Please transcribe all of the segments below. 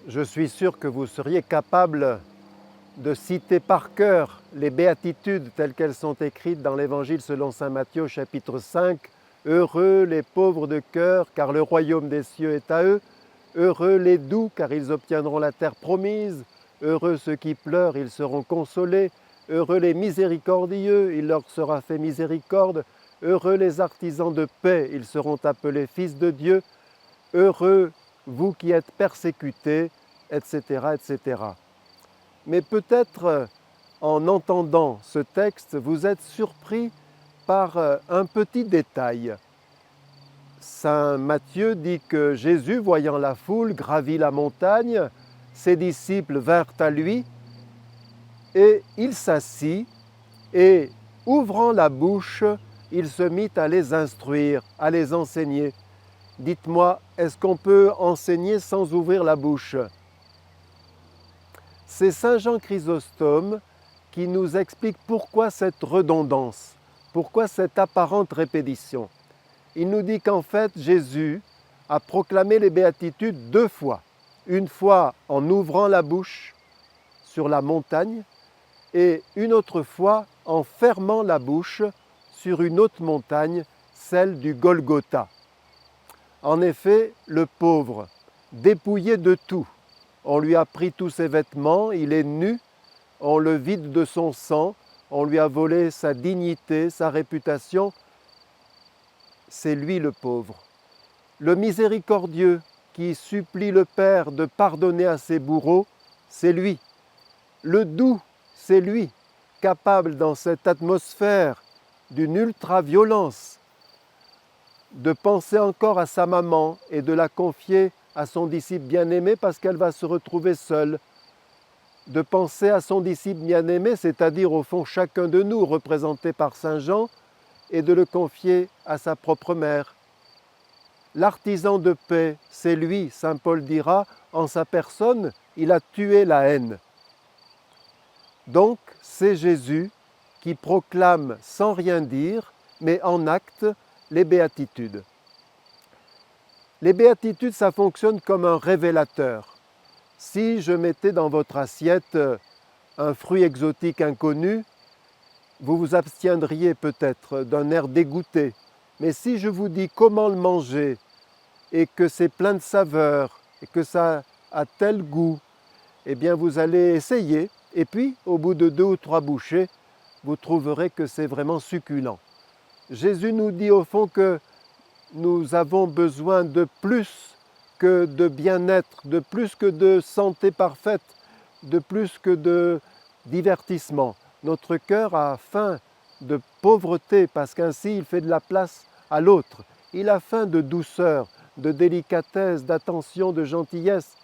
Je suis sûr que vous seriez capable de citer par cœur les béatitudes telles qu'elles sont écrites dans l'Évangile selon saint Matthieu chapitre 5. Heureux les pauvres de cœur, car le royaume des cieux est à eux. Heureux les doux, car ils obtiendront la terre promise. Heureux ceux qui pleurent, ils seront consolés. Heureux les miséricordieux, il leur sera fait miséricorde. Heureux les artisans de paix, ils seront appelés fils de Dieu. Heureux vous qui êtes persécutés, etc., etc. Mais peut-être en entendant ce texte, vous êtes surpris par un petit détail. Saint Matthieu dit que Jésus, voyant la foule, gravit la montagne, ses disciples vinrent à lui, et il s'assit, et ouvrant la bouche, il se mit à les instruire, à les enseigner. Dites-moi, est-ce qu'on peut enseigner sans ouvrir la bouche? C'est saint Jean Chrysostome qui nous explique pourquoi cette redondance, pourquoi cette apparente répétition. Il nous dit qu'en fait, Jésus a proclamé les béatitudes deux fois. Une fois en ouvrant la bouche sur la montagne et une autre fois en fermant la bouche sur une autre montagne, celle du Golgotha. En effet, le pauvre, dépouillé de tout, on lui a pris tous ses vêtements, il est nu, on le vide de son sang, on lui a volé sa dignité, sa réputation. C'est lui le pauvre. Le miséricordieux qui supplie le Père de pardonner à ses bourreaux, c'est lui. Le doux, c'est lui, capable dans cette atmosphère d'une ultra-violence de penser encore à sa maman et de la confier à son disciple bien-aimé parce qu'elle va se retrouver seule. De penser à son disciple bien-aimé, c'est-à-dire au fond chacun de nous représenté par Saint Jean, et de le confier à sa propre mère. L'artisan de paix, c'est lui, saint Paul dira, en sa personne, il a tué la haine. Donc, c'est Jésus qui proclame sans rien dire, mais en acte, les béatitudes. Les béatitudes, ça fonctionne comme un révélateur. Si je mettais dans votre assiette un fruit exotique inconnu, vous vous abstiendriez peut-être d'un air dégoûté. Mais si je vous dis comment le manger et que c'est plein de saveurs et que ça a tel goût, eh bien vous allez essayer et puis au bout de 2 ou 3 bouchées, vous trouverez que c'est vraiment succulent. Jésus nous dit au fond que nous avons besoin de plus que de bien-être, de plus que de santé parfaite, de plus que de divertissement. Notre cœur a faim de pauvreté parce qu'ainsi il fait de la place à l'autre. Il a faim de douceur, de délicatesse, d'attention, de gentillesse.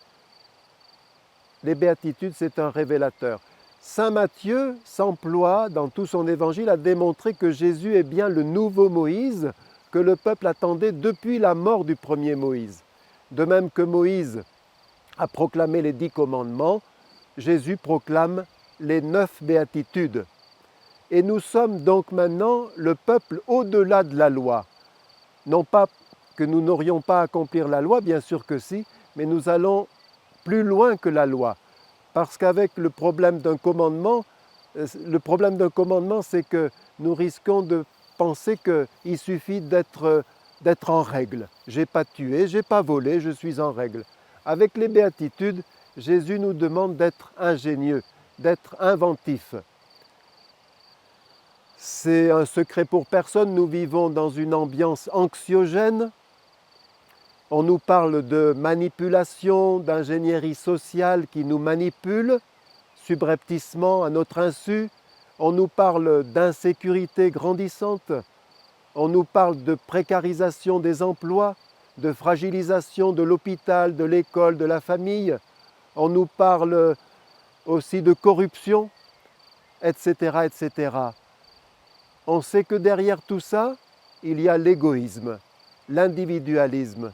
Les béatitudes, c'est un révélateur. Saint Matthieu s'emploie dans tout son évangile à démontrer que Jésus est bien le nouveau Moïse que le peuple attendait depuis la mort du premier Moïse. De même que Moïse a proclamé les 10 commandements, Jésus proclame les 9 béatitudes. Et nous sommes donc maintenant le peuple au-delà de la loi. Non pas que nous n'aurions pas à accomplir la loi, bien sûr que si, mais nous allons plus loin que la loi. Parce qu'avec le problème d'un commandement, c'est que nous risquons de penser qu'il suffit d'être en règle. Je n'ai pas tué, je n'ai pas volé, je suis en règle. Avec les béatitudes, Jésus nous demande d'être ingénieux, d'être inventif. C'est un secret pour personne, nous vivons dans une ambiance anxiogène. On nous parle de manipulation, d'ingénierie sociale qui nous manipule subrepticement à notre insu. On nous parle d'insécurité grandissante. On nous parle de précarisation des emplois, de fragilisation de l'hôpital, de l'école, de la famille. On nous parle aussi de corruption, etc., etc. On sait que derrière tout ça, il y a l'égoïsme, l'individualisme,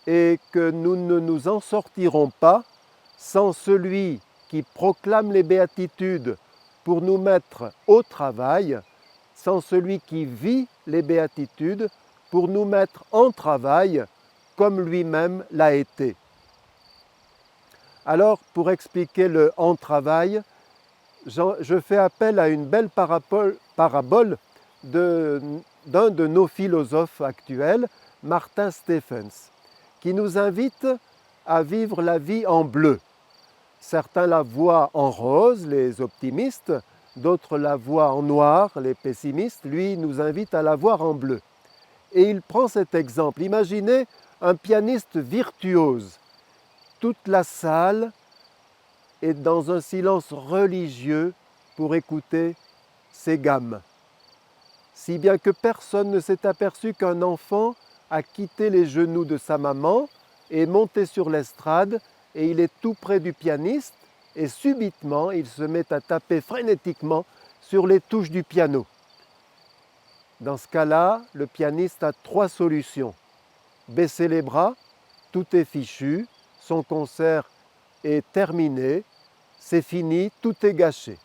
et que nous ne nous en sortirons pas sans celui qui proclame les béatitudes pour nous mettre au travail, sans celui qui vit les béatitudes pour nous mettre en travail comme lui-même l'a été. Alors, pour expliquer le « en travail », je fais appel à une belle parabole d'un de nos philosophes actuels, Martin Stephens, qui nous invite à vivre la vie en bleu. Certains la voient en rose, les optimistes, d'autres la voient en noir, les pessimistes. Lui, il nous invite à la voir en bleu. Et il prend cet exemple. Imaginez un pianiste virtuose. Toute la salle est dans un silence religieux pour écouter ses gammes. Si bien que personne ne s'est aperçu qu'un enfant a quitté les genoux de sa maman et est monté sur l'estrade et il est tout près du pianiste et subitement il se met à taper frénétiquement sur les touches du piano. Dans ce cas-là, le pianiste a 3 solutions. Baisser les bras, tout est fichu, son concert est terminé, c'est fini, tout est gâché.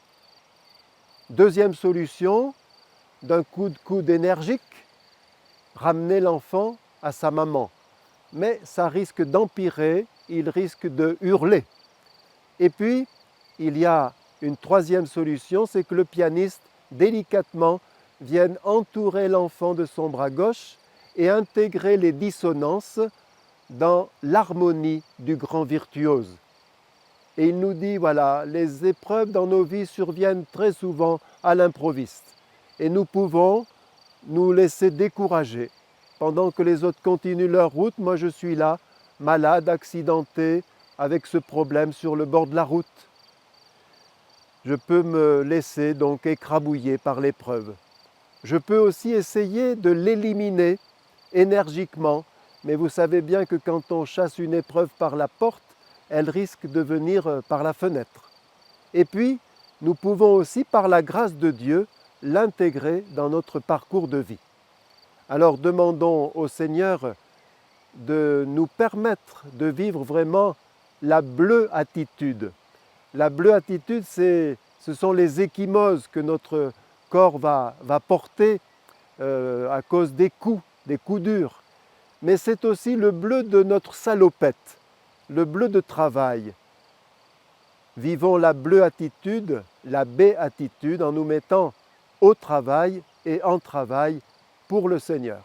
Deuxième solution, d'un coup de coude énergique, ramener l'enfant à sa maman. Mais ça risque d'empirer, il risque de hurler. Et puis, il y a une troisième solution, c'est que le pianiste, délicatement, vienne entourer l'enfant de son bras gauche et intégrer les dissonances dans l'harmonie du grand virtuose. Et il nous dit, voilà, les épreuves dans nos vies surviennent très souvent à l'improviste. Et nous pouvons nous laisser décourager. Pendant que les autres continuent leur route, moi je suis là, malade, accidenté, avec ce problème sur le bord de la route. Je peux me laisser donc écrabouiller par l'épreuve. Je peux aussi essayer de l'éliminer énergiquement, mais vous savez bien que quand on chasse une épreuve par la porte, elle risque de venir par la fenêtre. Et puis, nous pouvons aussi, par la grâce de Dieu, l'intégrer dans notre parcours de vie. Alors demandons au Seigneur de nous permettre de vivre vraiment la bleue attitude. La bleue attitude, ce sont les ecchymoses que notre corps va porter à cause des coups durs. Mais c'est aussi le bleu de notre salopette, le bleu de travail. Vivons la bleue attitude, la béatitude, en nous mettant au travail et en travail pour le Seigneur.